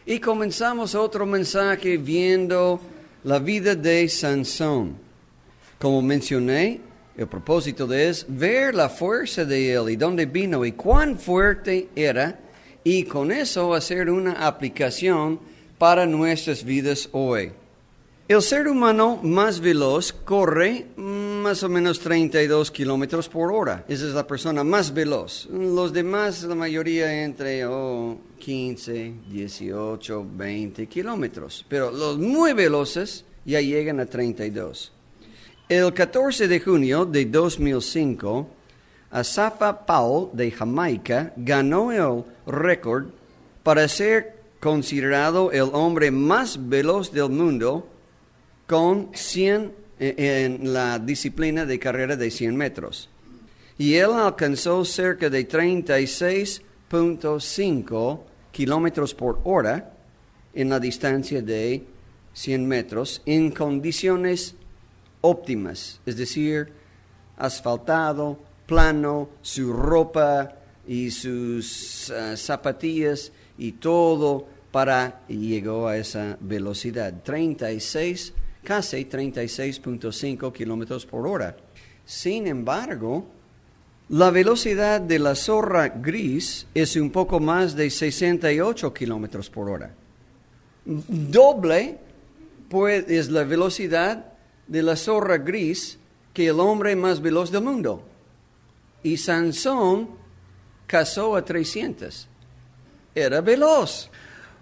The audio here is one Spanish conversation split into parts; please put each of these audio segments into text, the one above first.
Y comenzamos otro mensaje viendo la vida de Sansón. Como mencioné, el propósito de es ver la fuerza de él y dónde vino y cuán fuerte era, y con eso hacer una aplicación para nuestras vidas hoy. El ser humano más veloz corre más o menos 32 kilómetros por hora. Esa es la persona más veloz. Los demás, la mayoría entre 15, 18, 20 kilómetros. Pero los muy veloces ya llegan a 32. El 14 de junio de 2005, Asafa Powell de Jamaica ganó el récord para ser considerado el hombre más veloz del mundo con 100 en la disciplina de carrera de 100 metros. Y él alcanzó cerca de 36.5 kilómetros por hora en la distancia de 100 metros en condiciones óptimas, es decir, asfaltado, plano, su ropa y sus zapatillas y todo y llegó a esa velocidad, casi 36.5 kilómetros por hora. Sin embargo, la velocidad de la zorra gris es un poco más de 68 kilómetros por hora. Doble, pues, es la velocidad de la zorra gris que el hombre más veloz del mundo. Y Sansón cazó a 300. Era veloz,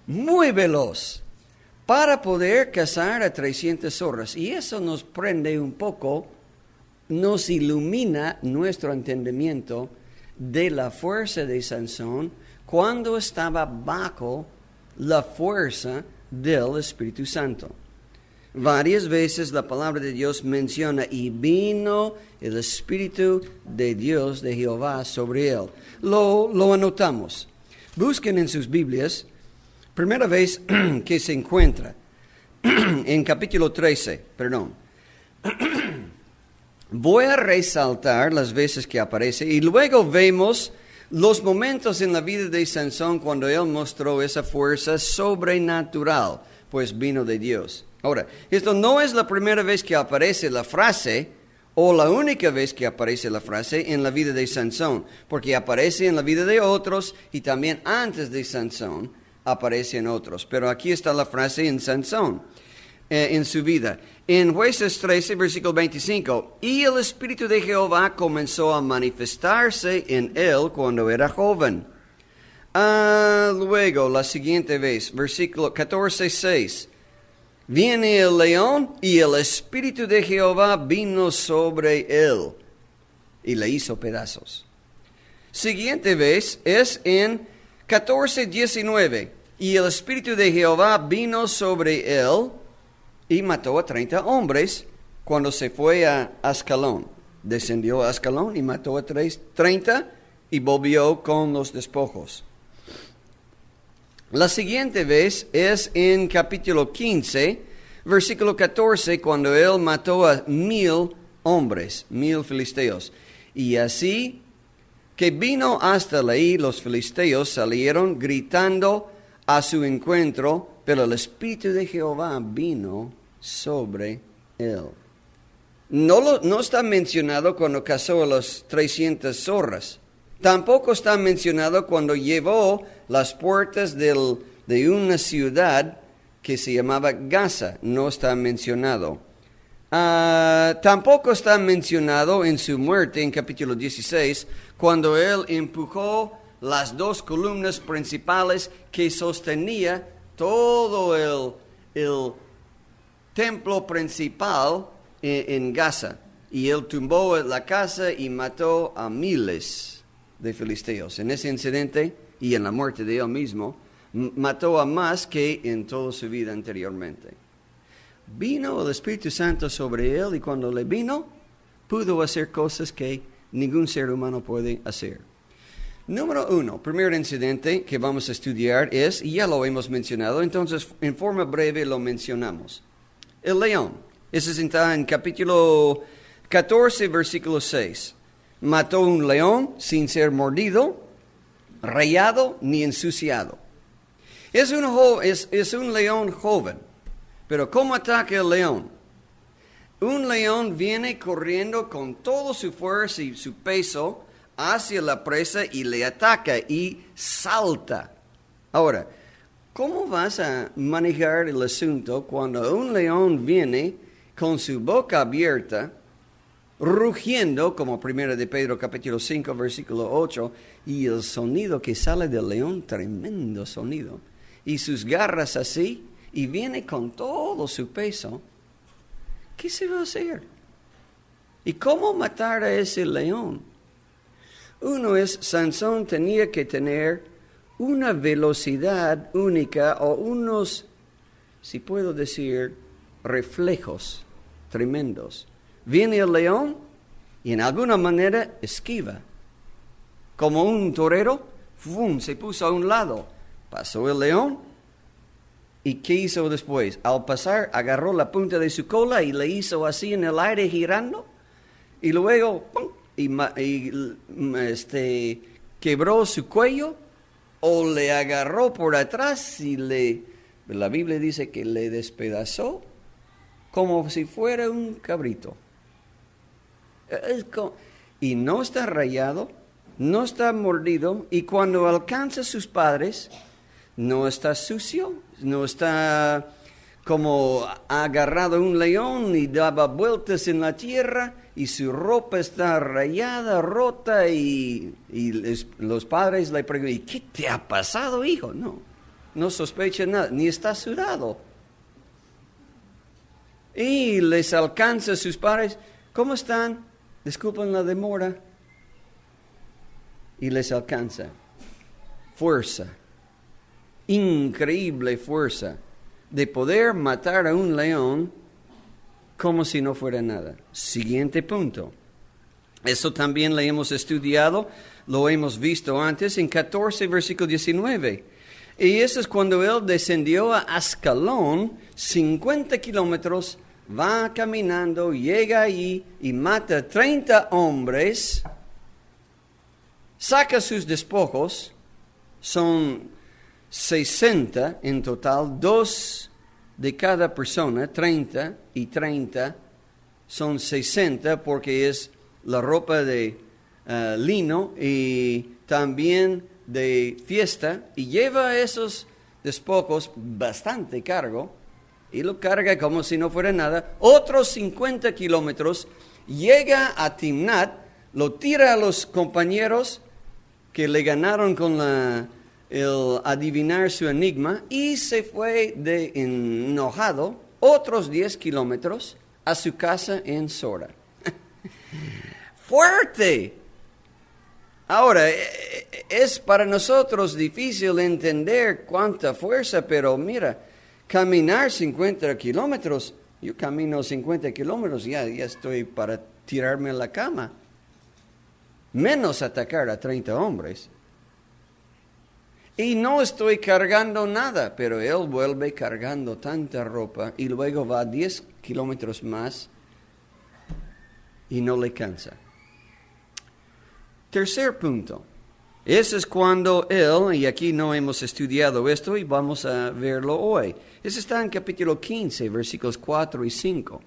muy veloz, para poder cazar a 300 zorras. Y eso nos prende un poco, nos ilumina nuestro entendimiento de la fuerza de Sansón cuando estaba bajo la fuerza del Espíritu Santo. Varias veces la palabra de Dios menciona, y vino el Espíritu de Dios, de Jehová, sobre él. Lo anotamos. Busquen en sus Biblias, primera vez que se encuentra, en capítulo 13, Voy a resaltar las veces que aparece, y luego vemos los momentos en la vida de Sansón cuando él mostró esa fuerza sobrenatural, pues vino de Dios. Ahora, esto no es la primera vez que aparece la frase, o la única vez que aparece la frase en la vida de Sansón, porque aparece en la vida de otros y también antes de Sansón aparece en otros. Pero aquí está la frase en Sansón, en su vida. En Jueces 13, versículo 25, y el Espíritu de Jehová comenzó a manifestarse en él cuando era joven. Luego, la siguiente vez, versículo 14, 6. Viene el león y el Espíritu de Jehová vino sobre él y le hizo pedazos. Siguiente vez es en 14:19. Y el Espíritu de Jehová vino sobre él y mató a 30 hombres cuando se fue a Ascalón. Descendió a Ascalón y mató a 30 y volvió con los despojos. La siguiente vez es en capítulo 15, versículo 14, cuando él mató a 1,000 hombres, 1,000 filisteos. Y así que vino hasta ahí, los filisteos salieron gritando a su encuentro, pero el Espíritu de Jehová vino sobre él. No está mencionado cuando cazó a las 300 zorras. Tampoco está mencionado cuando llevó las puertas de una ciudad que se llamaba Gaza. No está mencionado. Tampoco está mencionado en su muerte en capítulo 16, cuando él empujó las 2 columnas principales que sostenía todo el templo principal en Gaza. Y él tumbó la casa y mató a miles de filisteos. En ese incidente y en la muerte de él mismo, mató a más que en toda su vida anteriormente. Vino el Espíritu Santo sobre él y cuando le vino, pudo hacer cosas que ningún ser humano puede hacer. Número 1, primer incidente que vamos a estudiar es, y ya lo hemos mencionado, entonces en forma breve lo mencionamos. El león. Ese está en capítulo 14, versículo 6. Mató un león sin ser mordido, rayado ni ensuciado. Es un león joven, pero ¿cómo ataca el león? Un león viene corriendo con toda su fuerza y su peso hacia la presa y le ataca y salta. Ahora, ¿cómo vas a manejar el asunto cuando un león viene con su boca abierta, rugiendo, como 1 de Pedro capítulo 5, versículo 8, y el sonido que sale del león, tremendo sonido, y sus garras así, y viene con todo su peso? ¿Qué se va a hacer? ¿Y cómo matar a ese león? Uno es, Sansón tenía que tener una velocidad única o unos, si puedo decir, reflejos tremendos. Viene el león y en alguna manera esquiva. Como un torero, ¡fum!, se puso a un lado. Pasó el león y ¿qué hizo después? Al pasar agarró la punta de su cola y le hizo así en el aire girando y luego ¡pum!, quebró su cuello o le agarró por atrás y la Biblia dice que le despedazó como si fuera un cabrito. Y no está rayado, no está mordido, y cuando alcanza a sus padres, no está sucio, no está como agarrado a un león y daba vueltas en la tierra, y su ropa está rayada, rota, y los padres le preguntan, ¿y qué te ha pasado, hijo? No sospecha nada, ni está sudado. Y les alcanza a sus padres, ¿cómo están? Disculpen la demora. Y les alcanza. Fuerza, increíble fuerza, de poder matar a un león como si no fuera nada. Siguiente punto. Eso también lo hemos estudiado, lo hemos visto antes en 14, versículo 19. Y eso es cuando él descendió a Ascalón, 50 kilómetros, va caminando, llega allí y mata 30 hombres, saca sus despojos, son 60 en total, 2 de cada persona, 30 y 30, son 60 porque es la ropa de lino y también de fiesta, y lleva esos despojos bastante cargo, y lo carga como si no fuera nada, otros 50 kilómetros, llega a Timnat, lo tira a los compañeros que le ganaron con el adivinar su enigma, y se fue de enojado otros 10 kilómetros a su casa en Sora. ¡Fuerte! Ahora, es para nosotros difícil entender cuánta fuerza, pero mira, caminar 50 kilómetros, yo camino 50 kilómetros, ya estoy para tirarme en la cama. Menos atacar a 30 hombres. Y no estoy cargando nada, pero él vuelve cargando tanta ropa y luego va 10 kilómetros más y no le cansa. Tercer punto. Ese es cuando él, y aquí no hemos estudiado esto y vamos a verlo hoy. Ese está en capítulo 15, versículos 4 y 5.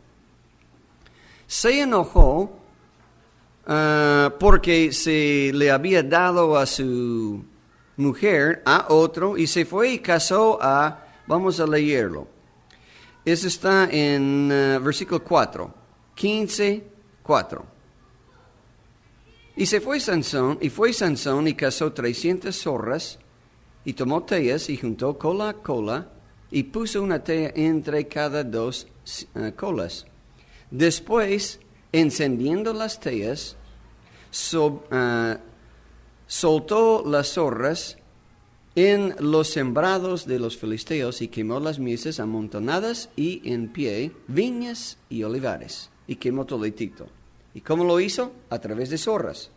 Se enojó porque se le había dado a su mujer a otro y se fue y casó a, vamos a leerlo. Ese está en versículo 4, 15, 4. Y fue Sansón y cazó 300 zorras, y tomó teas, y juntó cola a cola, y puso una tea entre cada dos colas. Después, encendiendo las teas, soltó las zorras en los sembrados de los filisteos, y quemó las mieses amontonadas y en pie, viñas y olivares, y quemó toditito. ¿Y cómo lo hizo? A través de zorras.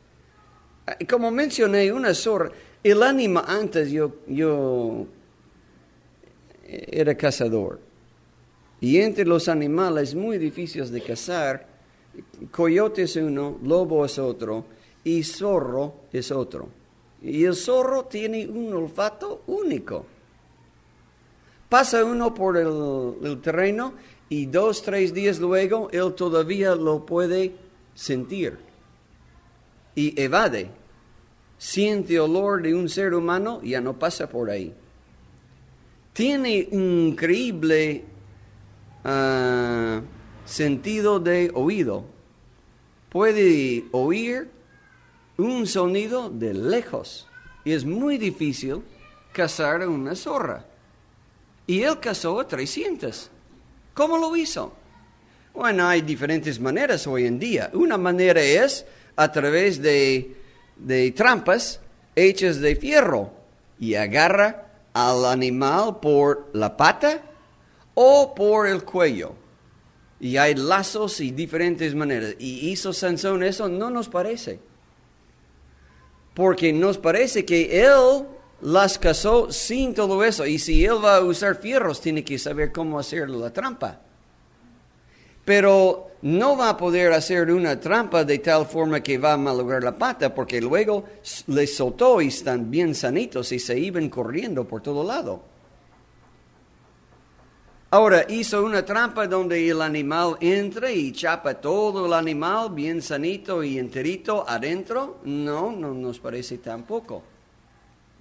Como mencioné, una zorra, el ánima antes yo era cazador. Y entre los animales muy difíciles de cazar, coyote es uno, lobo es otro, y zorro es otro. Y el zorro tiene un olfato único. Pasa uno por el terreno y 2, 3 días luego él todavía lo puede sentir. Y evade. Siente olor de un ser humano, ya no pasa por ahí. Tiene un increíble sentido de oído. Puede oír un sonido de lejos. Y es muy difícil cazar a una zorra. Y él cazó a 300. ¿Cómo lo hizo? Bueno, hay diferentes maneras hoy en día. Una manera es a través de trampas hechas de fierro. Y agarra al animal por la pata o por el cuello. Y hay lazos y diferentes maneras. Y hizo Sansón eso, no nos parece. Porque nos parece que él las cazó sin todo eso. Y si él va a usar fierros, tiene que saber cómo hacer la trampa. Pero no va a poder hacer una trampa de tal forma que va a malograr la pata, porque luego les soltó y están bien sanitos y se iban corriendo por todo lado. Ahora, hizo una trampa donde el animal entra y chapa todo el animal bien sanito y enterito adentro. No nos parece tampoco.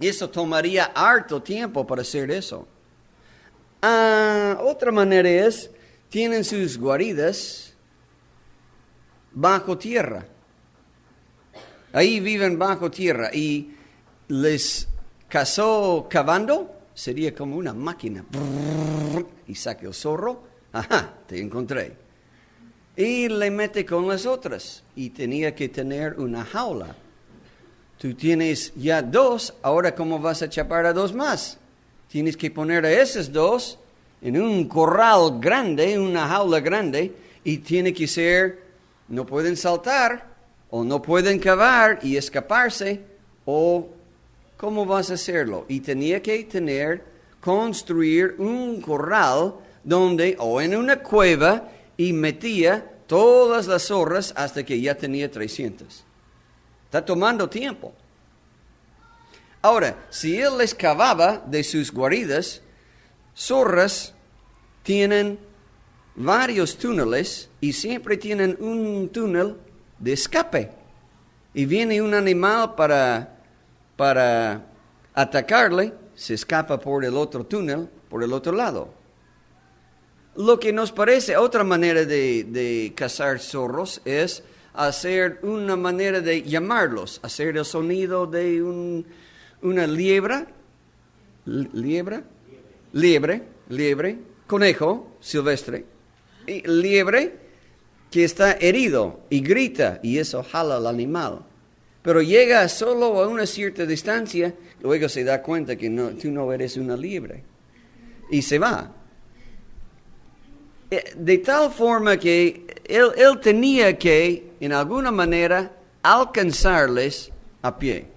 Y eso tomaría harto tiempo para hacer eso. Otra manera es, tienen sus guaridas bajo tierra. Ahí viven bajo tierra y les cazó cavando. Sería como una máquina. Y saca el zorro. Ajá, te encontré. Y le mete con las otras. Y tenía que tener una jaula. Tú tienes ya 2, ahora ¿cómo vas a chapar a 2 más? Tienes que poner a esos 2 en un corral grande, una jaula grande, y tiene que ser, no pueden saltar, o no pueden cavar y escaparse, o ¿cómo vas a hacerlo? Y tenía que construir un corral donde, o en una cueva, y metía todas las zorras hasta que ya tenía 300. Está tomando tiempo. Ahora, si él les cavaba de sus guaridas, zorras tienen varios túneles y siempre tienen un túnel de escape. Y viene un animal para atacarle, se escapa por el otro túnel, por el otro lado. Lo que nos parece otra manera de cazar zorros es hacer una manera de llamarlos, hacer el sonido de una liebre, conejo silvestre, y liebre que está herido y grita, y eso jala al animal. Pero llega solo a una cierta distancia, luego se da cuenta que tú no eres una liebre, y se va. De tal forma que él tenía que, en alguna manera, alcanzarles a pie.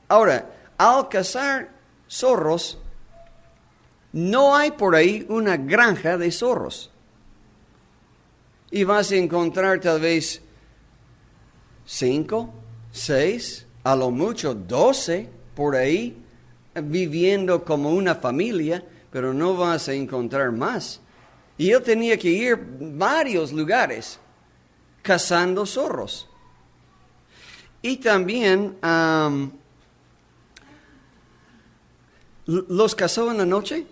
Ahora, al cazar zorros, no hay por ahí una granja de zorros. Y vas a encontrar tal vez 5, 6, a lo mucho 12 por ahí, viviendo como una familia, pero no vas a encontrar más. Y él tenía que ir a varios lugares cazando zorros. Y también los cazó en la noche.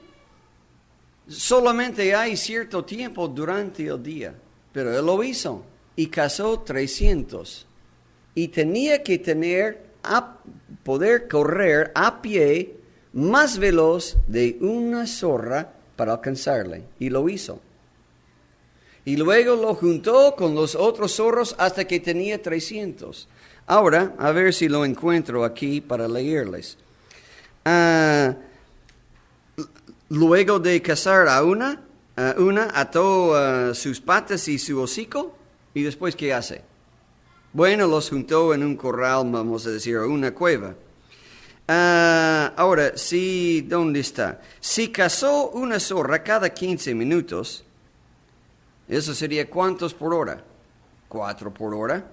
Solamente hay cierto tiempo durante el día, pero él lo hizo y cazó 300. Y tenía que poder correr a pie más veloz de una zorra para alcanzarle. Y lo hizo. Y luego lo juntó con los otros zorros hasta que tenía 300. Ahora, a ver si lo encuentro aquí para leerles. Luego de cazar a una ató sus patas y su hocico. ¿Y después qué hace? Bueno, los juntó en un corral, vamos a decir, o una cueva. Ahora, ¿dónde está? Si cazó una zorra cada 15 minutos, eso sería ¿cuántos por hora? 4 por hora.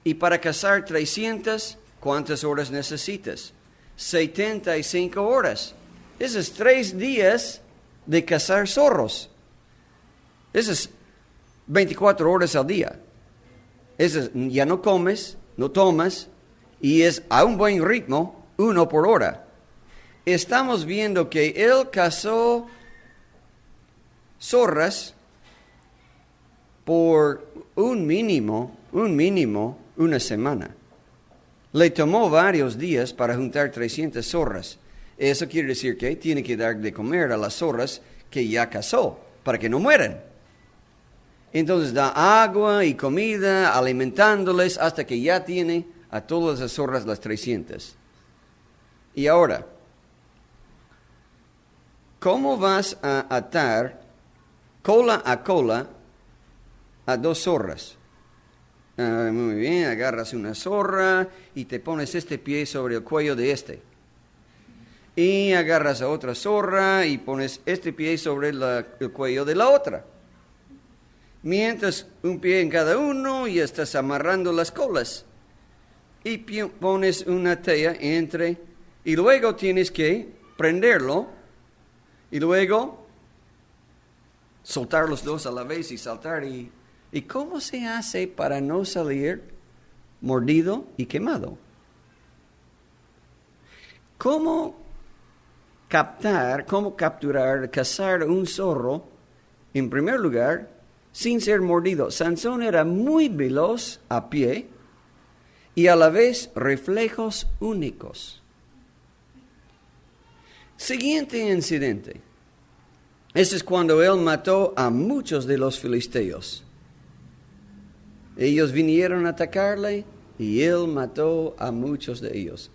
Y para cazar 300, ¿cuántas horas necesitas? 75 horas. Esos 3 días de cazar zorros. Esas 24 horas al día. Esas ya no comes, no tomas, y es a un buen ritmo, 1 por hora. Estamos viendo que él cazó zorras por un mínimo, una semana. Le tomó varios días para juntar 300 zorras. Eso quiere decir que tiene que dar de comer a las zorras que ya cazó, para que no mueran. Entonces da agua y comida, alimentándoles hasta que ya tiene a todas las zorras las 300. Y ahora, ¿cómo vas a atar cola a cola a 2 zorras? Muy bien, agarras una zorra y te pones este pie sobre el cuello de este. Y agarras a otra zorra y pones este pie sobre el cuello de la otra. Mientras un pie en cada uno y estás amarrando las colas. Y pones una tela entre, y luego tienes que prenderlo, y luego soltar los 2 a la vez y saltar. ¿Y cómo se hace para no salir mordido y quemado? ¿Cómo capturar, cazar un zorro, en primer lugar, sin ser mordido? Sansón era muy veloz a pie y a la vez reflejos únicos. Siguiente incidente. Ese es cuando él mató a muchos de los filisteos. Ellos vinieron a atacarle y él mató a muchos de ellos.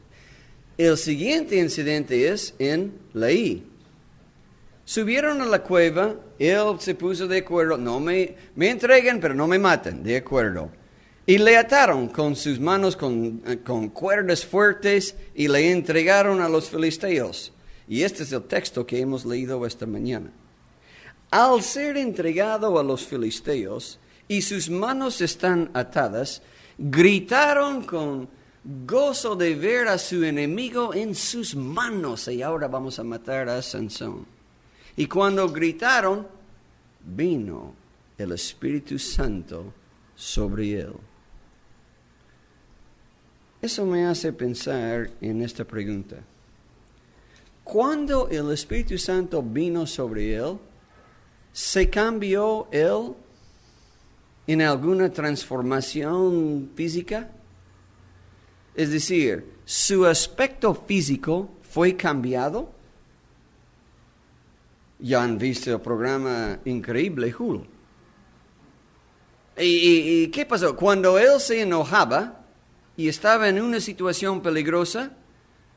El siguiente incidente es en Leí. Subieron a la cueva, él se puso de acuerdo, no me entreguen, pero no me maten, de acuerdo. Y le ataron con sus manos con cuerdas fuertes y le entregaron a los filisteos. Y este es el texto que hemos leído esta mañana. Al ser entregado a los filisteos y sus manos están atadas, gritaron con gozo de ver a su enemigo en sus manos. Y ahora vamos a matar a Sansón. Y cuando gritaron, vino el Espíritu Santo sobre él. Eso me hace pensar en esta pregunta. Cuando el Espíritu Santo vino sobre él, ¿se cambió él en alguna transformación física? Es decir, ¿su aspecto físico fue cambiado? Ya han visto el programa Increíble Hulk. ¿Y qué pasó? Cuando él se enojaba y estaba en una situación peligrosa,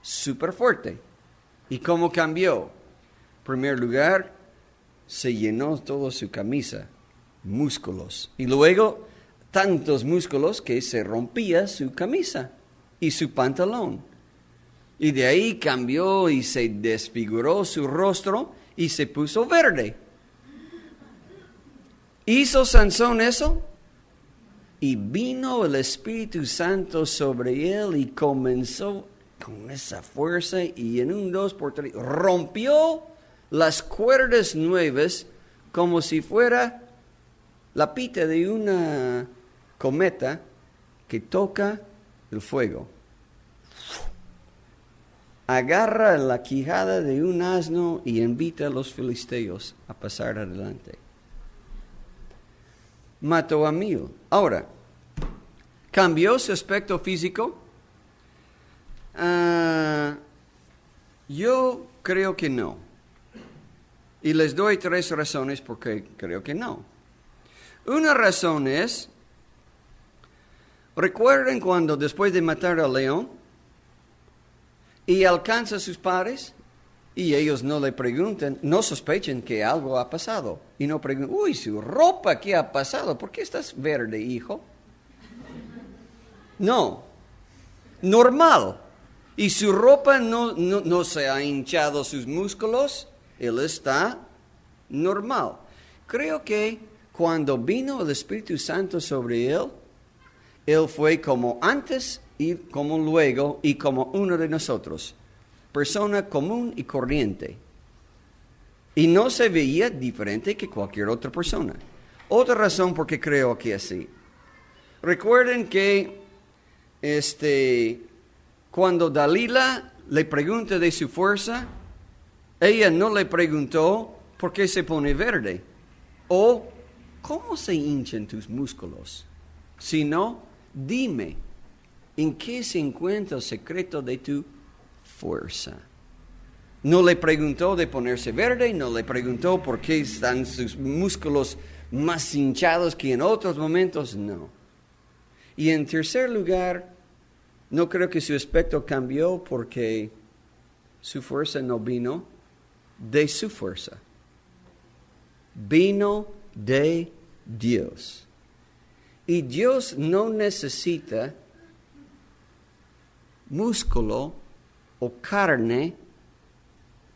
súper fuerte. ¿Y cómo cambió? En primer lugar, se llenó toda su camisa, músculos. Y luego, tantos músculos que se rompía su camisa y su pantalón. Y de ahí cambió y se desfiguró su rostro y se puso verde. ¿Hizo Sansón eso? Y vino el Espíritu Santo sobre él y comenzó con esa fuerza y en 1, 2, 3 rompió las cuerdas nuevas como si fuera la pita de una cometa que toca el fuego. Agarra la quijada de un asno y invita a los filisteos a pasar adelante. Mató a 1000. Ahora, ¿cambió su aspecto físico? Yo creo que no. Y les doy 3 razones por qué creo que no. Una razón es, ¿recuerdan cuando después de matar al león y alcanza a sus padres y ellos no le preguntan, no sospechen que algo ha pasado y no preguntan, uy, su ropa, ¿qué ha pasado? ¿Por qué estás verde, hijo? No, normal. Y su ropa no se ha hinchado sus músculos, él está normal. Creo que cuando vino el Espíritu Santo sobre él, él fue como antes y como luego y como uno de nosotros. persona común y corriente. Y no se veía diferente que cualquier otra persona. Otra razón por qué creo que así. Recuerden que cuando Dalila le pregunta de su fuerza, ella no le preguntó por qué se pone verde o cómo se hinchan tus músculos, sino dime en qué se encuentra el secreto de tu fuerza. No le preguntó de ponerse verde, no le preguntó por qué están sus músculos más hinchados que en otros momentos, no. Y en tercer lugar, no creo que su aspecto cambió porque su fuerza no vino de su fuerza. Vino de Dios. Y Dios no necesita músculo o carne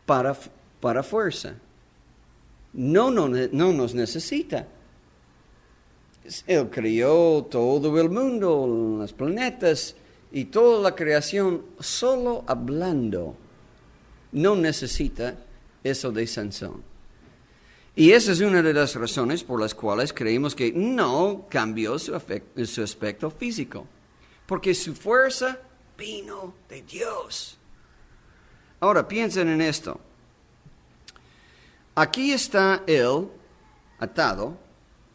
para fuerza. No nos necesita. Él creó todo el mundo, los planetas y toda la creación solo hablando. No necesita eso de Sansón. Y esa es una de las razones por las cuales creemos que no cambió su aspecto físico. Porque su fuerza vino de Dios. Ahora piensen en esto. Aquí está él atado,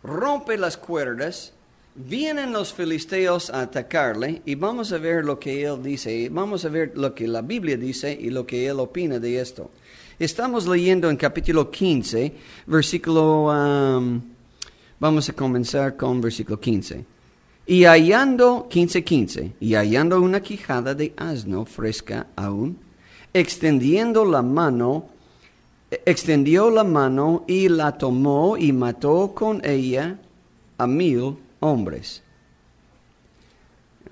rompe las cuerdas, vienen los filisteos a atacarle y vamos a ver lo que él dice, vamos a ver lo que la Biblia dice y lo que él opina de esto. Estamos leyendo en capítulo 15, versículo, vamos a comenzar con versículo 15. Y hallando, 15:15, y hallando una quijada de asno fresca aún, extendió la mano y la tomó y mató con ella a 1,000 hombres.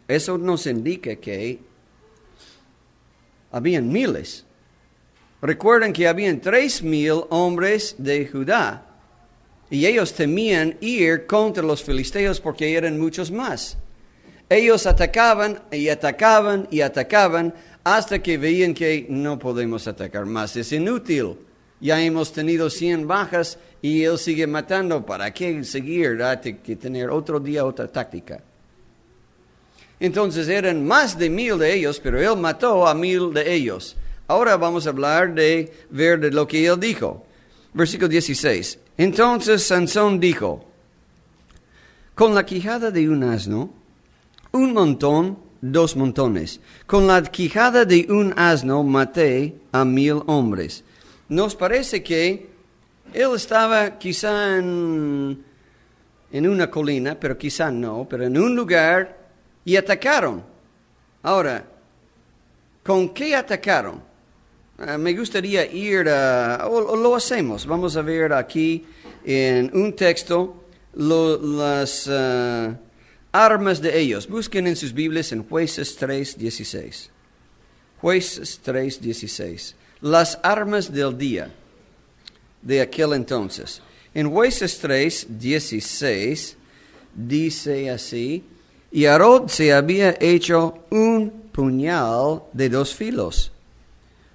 Eso nos indica que habían miles. Recuerden que habían 3,000 hombres de Judá y ellos temían ir contra los filisteos porque eran muchos más. Ellos atacaban y atacaban y atacaban hasta que veían que no podemos atacar más, es inútil. Ya hemos tenido 100 bajas y él sigue matando. ¿Para qué seguir? Hay que tener otro día, otra táctica. Entonces eran más de 1,000 de ellos, pero él mató a 1,000 de ellos. Ahora vamos a hablar de lo que él dijo. Versículo 16. Entonces Sansón dijo, con la quijada de un asno, 1 montón, 2 montones. Con la quijada de un asno maté a 1,000 hombres. Nos parece que él estaba quizá en una colina, pero quizá no, pero en un lugar y atacaron. Ahora, ¿con qué atacaron? Me gustaría ir o lo hacemos. Vamos a ver aquí en un texto las armas de ellos. Busquen en sus Biblias en Jueces 3:16. Jueces 3:16. Las armas del día de aquel entonces. En Jueces 3:16 dice así, y Aarón se había hecho un puñal de 2 filos.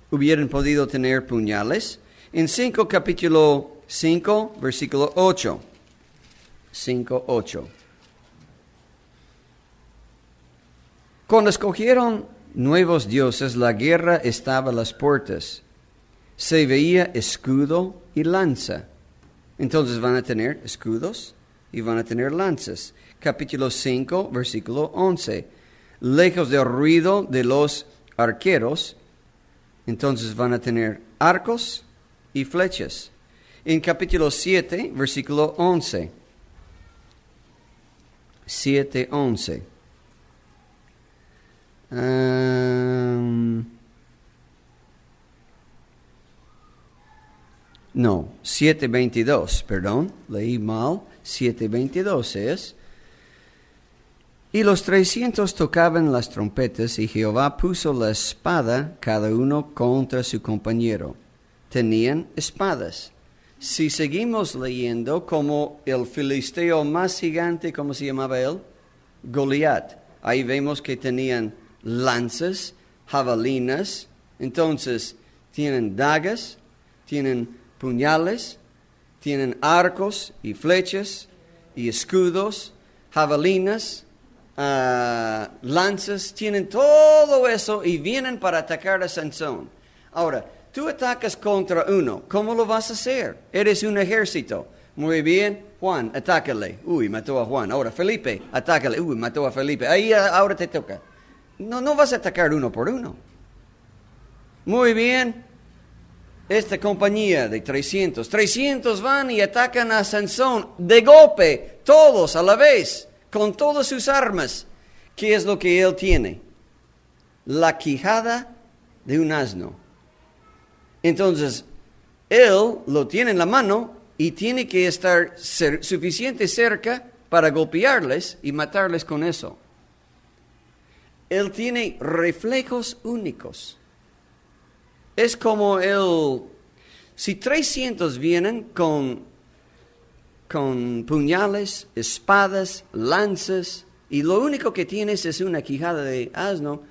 Hubieran podido tener puñales. En capítulo 5, versículo 8. 5:8. Cuando escogieron nuevos dioses, la guerra estaba a las puertas. Se veía escudo y lanza. Entonces van a tener escudos y van a tener lanzas. Capítulo 5, versículo 11. Lejos del ruido de los arqueros, entonces van a tener arcos y flechas. En capítulo 7, versículo 11. 7:11. No, 7:22, perdón, leí mal, 7:22 es. Y los 300 tocaban las trompetas, y Jehová puso la espada cada uno contra su compañero. Tenían espadas. Si seguimos leyendo, como el filisteo más gigante, ¿cómo se llamaba él? Goliat. Ahí vemos que tenían lanzas, jabalinas Entonces, tienen dagas, tienen puñales, tienen arcos y flechas y escudos, javalinas, lanzas, tienen todo eso y vienen para atacar a Sansón. Ahora, tú atacas contra uno, ¿cómo lo vas a hacer? Eres un ejército. Muy bien, Juan, atácale. Uy, mató a Juan. Ahora, Felipe, atácale. Uy, mató a Felipe. Ahí ahora te toca. No vas a atacar uno por uno. Muy bien. Esta compañía de 300 van y atacan a Sansón de golpe, todos a la vez, con todas sus armas. ¿Qué es lo que él tiene? La quijada de un asno. Entonces, él lo tiene en la mano y tiene que estar suficiente cerca para golpearles y matarles con eso. Él tiene reflejos únicos. Es como si 300 vienen con puñales, espadas, lanzas, y lo único que tienes es una quijada de asno,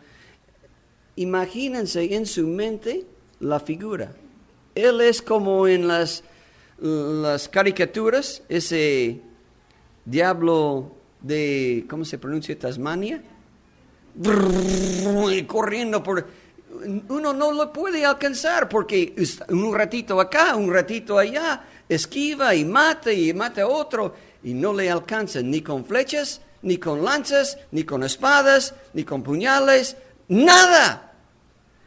imagínense en su mente la figura. Él es como en las caricaturas, ese diablo de, ¿cómo se pronuncia? Tasmania. Corriendo por... Uno no lo puede alcanzar porque un ratito acá, un ratito allá, esquiva y mata a otro y no le alcanza ni con flechas, ni con lanzas, ni con espadas, ni con puñales, nada.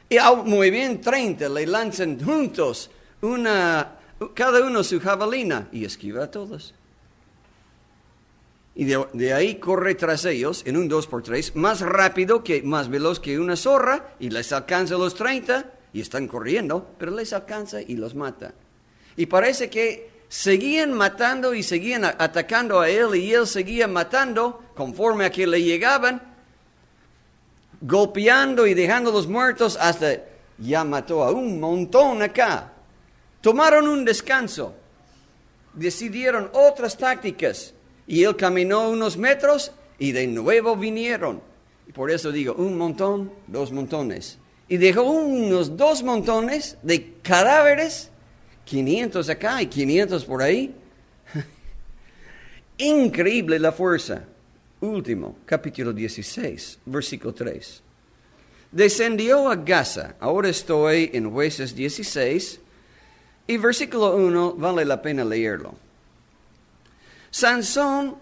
Y muy bien, 30 le lanzan juntos, cada uno su jabalina y esquiva a todos. Y de ahí corre tras ellos en un 2x3, más rápido, más veloz que una zorra, y les alcanza a los 30, y están corriendo, pero les alcanza y los mata. Y parece que seguían matando y seguían atacando a él, y él seguía matando conforme a que le llegaban, golpeando y dejándolos muertos hasta ya mató a un montón acá. Tomaron un descanso, decidieron otras tácticas. Y él caminó unos metros y de nuevo vinieron. Y por eso digo, un montón, 2 montones. Y dejó unos 2 montones de cadáveres, 500 acá y 500 por ahí. Increíble la fuerza. Último, capítulo 16, versículo 3. Descendió a Gaza. Ahora estoy en Jueces 16. Y versículo 1 vale la pena leerlo. Sansón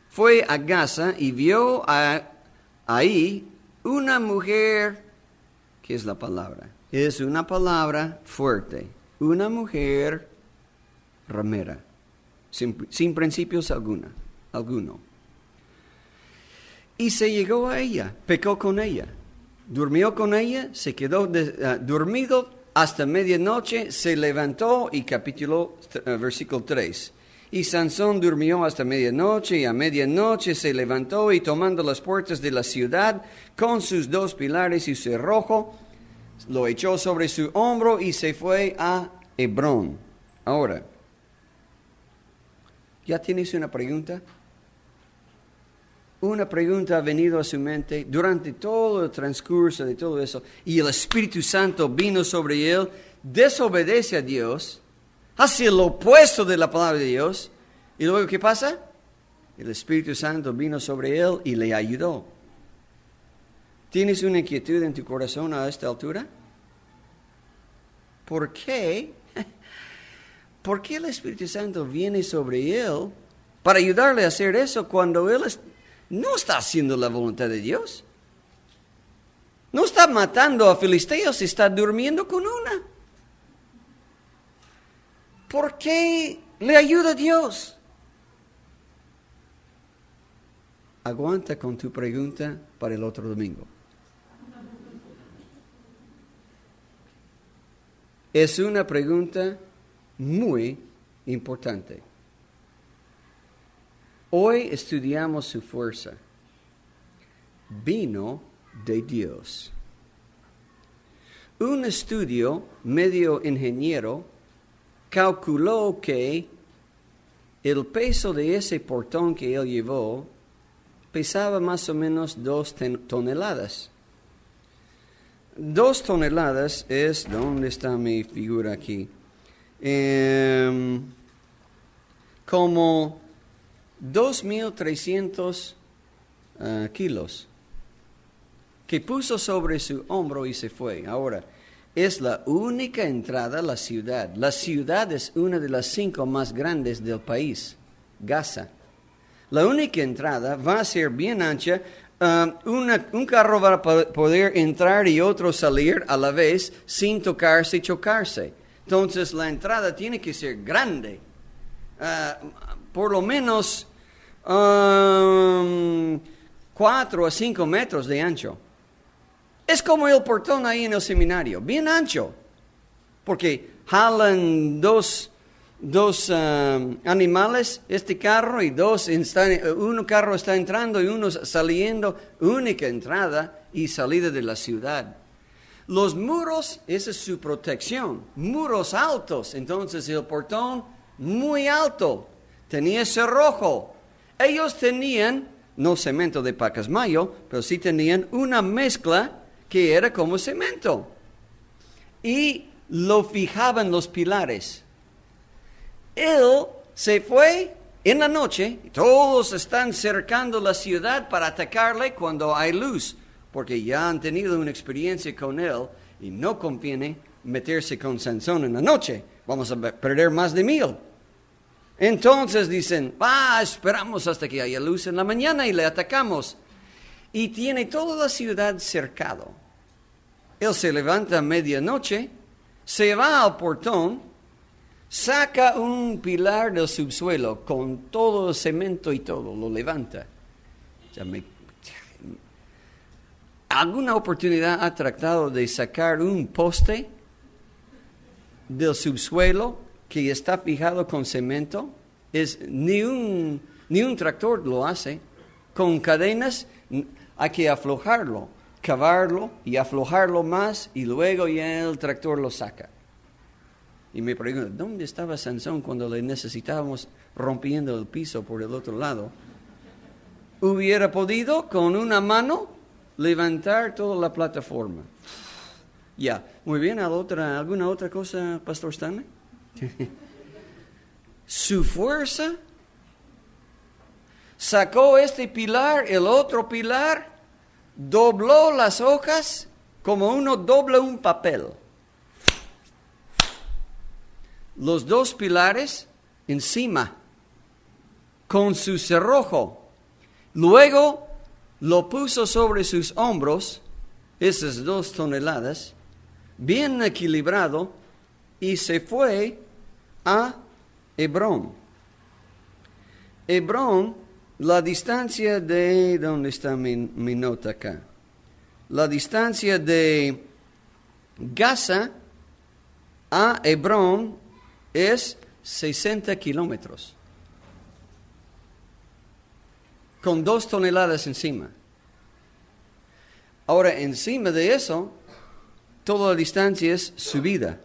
fue a Gaza y vio ahí una mujer, ¿qué es la palabra? Es una palabra fuerte, una mujer ramera, sin principios alguno. Y se llegó a ella, pecó con ella, durmió con ella, se quedó dormido hasta medianoche, se levantó y versículo 3. Y Sansón durmió hasta medianoche, y a medianoche se levantó y tomando las puertas de la ciudad con sus 2 pilares y su cerrojo, lo echó sobre su hombro y se fue a Hebrón. Ahora, ¿ya tienes una pregunta? Una pregunta ha venido a su mente durante todo el transcurso de todo eso, y el Espíritu Santo vino sobre él, desobedece a Dios, hacia lo opuesto de la palabra de Dios. ¿Y luego qué pasa? El Espíritu Santo vino sobre él y le ayudó. ¿Tienes una inquietud en tu corazón a esta altura? ¿Por qué? ¿Por qué el Espíritu Santo viene sobre él para ayudarle a hacer eso cuando él no está haciendo la voluntad de Dios? No está matando a filisteos, está durmiendo con una. ¿Por qué le ayuda Dios? Aguanta con tu pregunta para el otro domingo. Es una pregunta muy importante. Hoy estudiamos su fuerza. Vino de Dios. Un estudio medio ingeniero calculó que el peso de ese portón que él llevó pesaba más o menos 2 toneladas. 2 toneladas es, ¿dónde está mi figura aquí? Como 2,300 kilos que puso sobre su hombro y se fue. Ahora, es la única entrada a la ciudad. La ciudad es una de las 5 más grandes del país, Gaza. La única entrada va a ser bien ancha. Un carro va a poder entrar y otro salir a la vez sin tocarse y chocarse. Entonces la entrada tiene que ser grande. Por lo menos 4 a 5 metros de ancho. Es como el portón ahí en el seminario, bien ancho, porque jalan dos animales, este carro, y un carro está entrando y uno saliendo, única entrada y salida de la ciudad. Los muros, esa es su protección, muros altos, entonces el portón muy alto, tenía cerrojo. Ellos tenían, no cemento de Pacasmayo, pero sí tenían una mezcla que era como cemento. Y lo fijaban los pilares. Él se fue en la noche, y todos están cercando la ciudad para atacarle cuando hay luz, porque ya han tenido una experiencia con él y no conviene meterse con Sansón en la noche. Vamos a perder más de 1,000. Entonces dicen, esperamos hasta que haya luz en la mañana y le atacamos. Y tiene toda la ciudad cercado. Él se levanta a medianoche, se va al portón, saca un pilar del subsuelo con todo el cemento y todo, lo levanta. ¿Alguna oportunidad ha tratado de sacar un poste del subsuelo que está fijado con cemento? Ni un tractor lo hace. Con cadenas hay que aflojarlo, cavarlo y aflojarlo más, y luego ya el tractor lo saca. Y me pregunto, ¿dónde estaba Sansón cuando le necesitábamos rompiendo el piso por el otro lado? ¿Hubiera podido con una mano levantar toda la plataforma? Ya, muy bien. ¿Alguna otra cosa, Pastor Stanley? Su fuerza sacó este pilar, el otro pilar, dobló las hojas como uno dobla un papel. Los 2 pilares encima, con su cerrojo. Luego lo puso sobre sus hombros, esas 2 toneladas, bien equilibrado, y se fue a Hebrón. Hebrón, la distancia de... ¿Dónde está mi nota acá? La distancia de Gaza a Hebrón es 60 kilómetros. Con 2 toneladas encima. Ahora, encima de eso, toda la distancia es subida.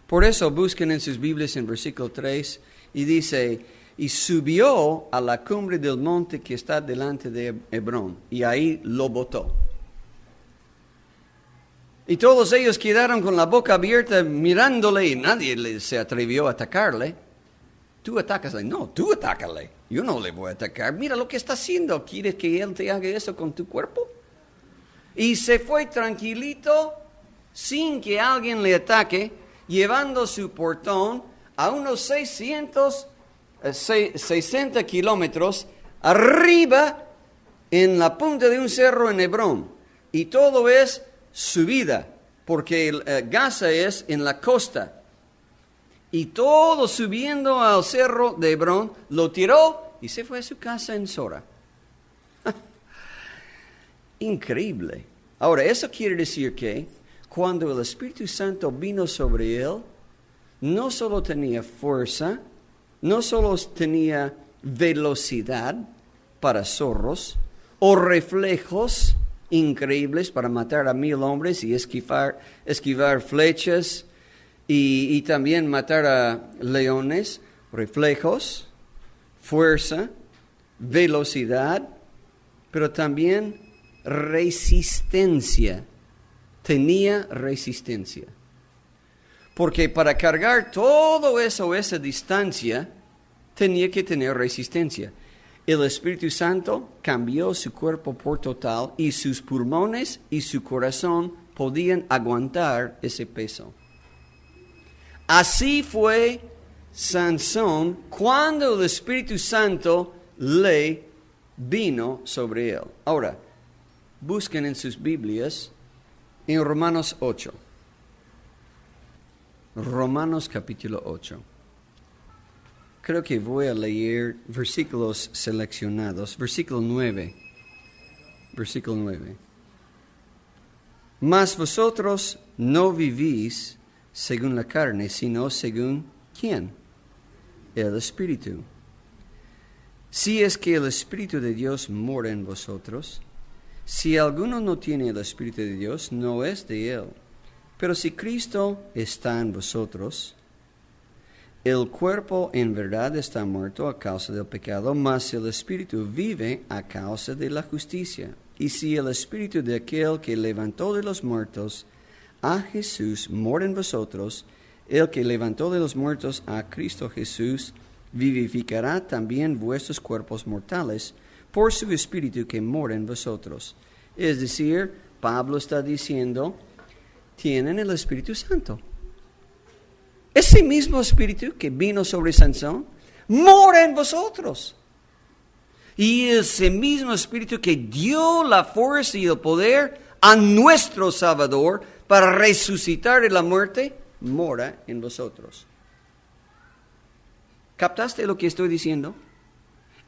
Por eso busquen en sus Biblias en versículo 3 y dice, y subió a la cumbre del monte que está delante de Hebrón, y ahí lo botó. Y todos ellos quedaron con la boca abierta mirándole, y nadie se atrevió a atacarle. Tú atácale. No, tú atácale. Yo no le voy a atacar. Mira lo que está haciendo. ¿Quieres que él te haga eso con tu cuerpo? Y se fue tranquilito, sin que alguien le ataque, llevando su portón a unos 60 kilómetros arriba en la punta de un cerro en Hebrón. Y todo es subida, porque Gaza es en la costa. Y todo subiendo al cerro de Hebrón, lo tiró y se fue a su casa en Sora. Increíble. Ahora, eso quiere decir que cuando el Espíritu Santo vino sobre él, no solo tenía fuerza, no solo tenía velocidad para zorros, o reflejos increíbles para matar a 1,000 hombres y esquivar flechas, y también matar a leones, reflejos, fuerza, velocidad, pero también resistencia. tenía resistencia. Porque para cargar todo eso, esa distancia, tenía que tener resistencia. El Espíritu Santo cambió su cuerpo por total y sus pulmones y su corazón podían aguantar ese peso. Así fue Sansón cuando el Espíritu Santo le vino sobre él. Ahora, busquen en sus Biblias en Romanos 8. Romanos capítulo 8. Creo que voy a leer versículos seleccionados. Versículo 9. Versículo 9. Mas vosotros no vivís según la carne, sino según ¿quién? El Espíritu. Si es que el Espíritu de Dios mora en vosotros, si alguno no tiene el Espíritu de Dios, no es de él. Pero si Cristo está en vosotros, el cuerpo en verdad está muerto a causa del pecado, mas el Espíritu vive a causa de la justicia. Y si el Espíritu de aquel que levantó de los muertos a Jesús mora en vosotros, el que levantó de los muertos a Cristo Jesús vivificará también vuestros cuerpos mortales por su Espíritu que mora en vosotros. Es decir, Pablo está diciendo, tienen el Espíritu Santo. Ese mismo Espíritu que vino sobre Sansón mora en vosotros. Y ese mismo Espíritu que dio la fuerza y el poder a nuestro Salvador para resucitar de la muerte, mora en vosotros. ¿Captaste lo que estoy diciendo?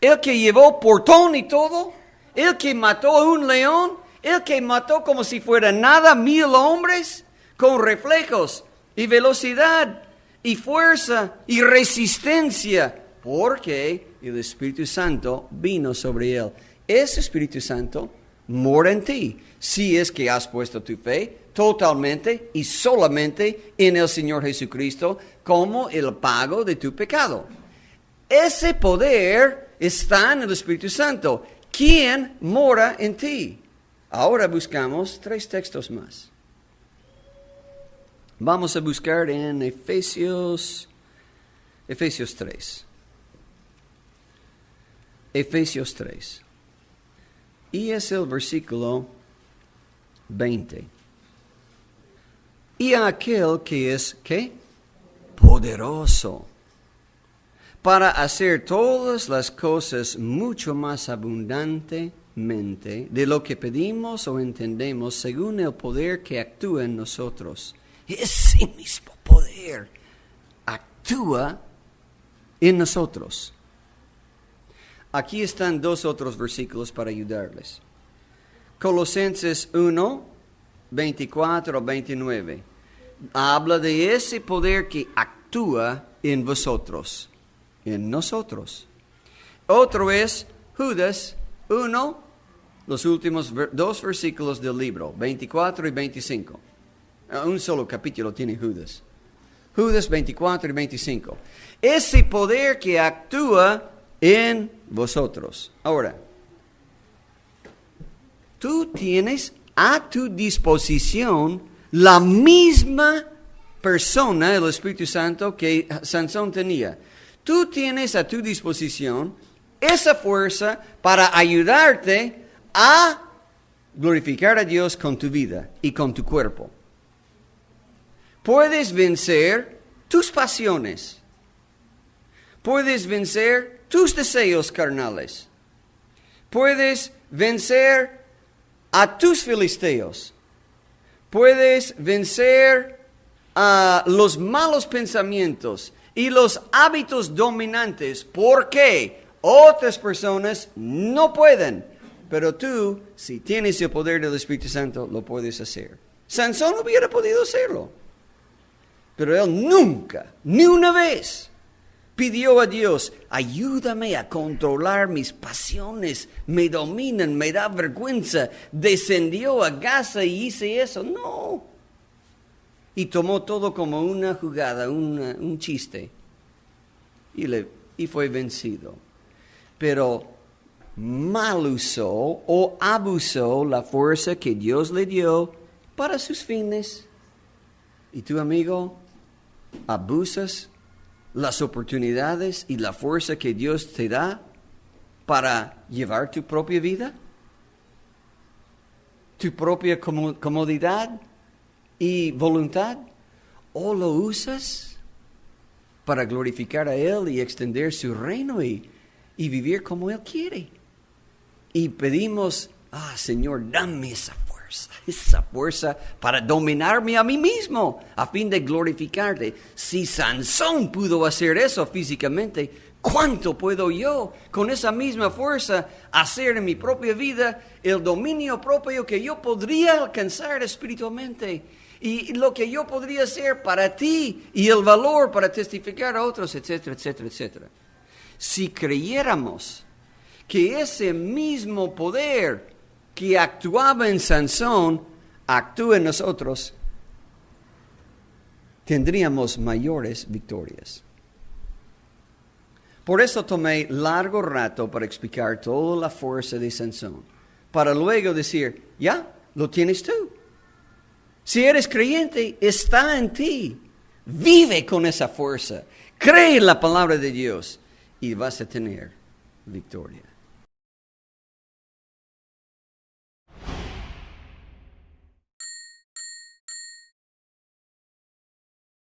El que llevó portón y todo, el que mató a un león, el que mató como si fuera nada 1,000 hombres con reflejos y velocidad y fuerza y resistencia, porque el Espíritu Santo vino sobre él. Ese Espíritu Santo mora en ti, si es que has puesto tu fe totalmente y solamente en el Señor Jesucristo como el pago de tu pecado. Ese poder está en el Espíritu Santo, quien mora en ti. Ahora buscamos 3 textos más. Vamos a buscar en Efesios 3. Efesios 3. Y es el versículo 20. Y aquel que es, ¿qué? Poderoso para hacer todas las cosas mucho más abundantemente de lo que pedimos o entendemos según el poder que actúa en nosotros. Ese mismo poder actúa en nosotros. Aquí están 2 otros versículos para ayudarles. Colosenses 1, 24 a 29. Habla de ese poder que actúa en vosotros, en nosotros. Otro es Judas 1, los últimos 2 versículos del libro, 24 y 25. Un solo capítulo tiene Judas. Judas 24 y 25. Ese poder que actúa en vosotros. Ahora, tú tienes a tu disposición la misma persona, el Espíritu Santo, que Sansón tenía. Tú tienes a tu disposición esa fuerza para ayudarte a glorificar a Dios con tu vida y con tu cuerpo. Puedes vencer tus pasiones. Puedes vencer tus deseos carnales. Puedes vencer a tus filisteos. Puedes vencer a los malos pensamientos y los hábitos dominantes, porque otras personas no pueden. Pero tú, si tienes el poder del Espíritu Santo, lo puedes hacer. Sansón hubiera podido hacerlo. Pero él nunca, ni una vez, pidió a Dios, ayúdame a controlar mis pasiones, me dominan, me da vergüenza. Descendió a Gaza y hice eso. No. Y tomó todo como una jugada, un chiste. Y fue vencido. Pero mal usó o abusó la fuerza que Dios le dio para sus fines. Y tu amigo, abusas las oportunidades y la fuerza que Dios te da para llevar tu propia vida, tu propia comodidad y voluntad, o lo usas para glorificar a Él y extender su reino y vivir como Él quiere. Y pedimos, Señor, dame esa fuerza para dominarme a mí mismo, a fin de glorificarte. Si Sansón pudo hacer eso físicamente, ¿cuánto puedo yo, con esa misma fuerza, hacer en mi propia vida el dominio propio que yo podría alcanzar espiritualmente? Y lo que yo podría hacer para ti, y el valor para testificar a otros, etcétera, etcétera, etcétera. Si creyéramos que ese mismo poder que actuaba en Sansón actúa en nosotros, tendríamos mayores victorias. Por eso tomé largo rato para explicar toda la fuerza de Sansón, para luego decir, ya, lo tienes tú. Si eres creyente, está en ti. Vive con esa fuerza. Cree en la palabra de Dios y vas a tener victoria.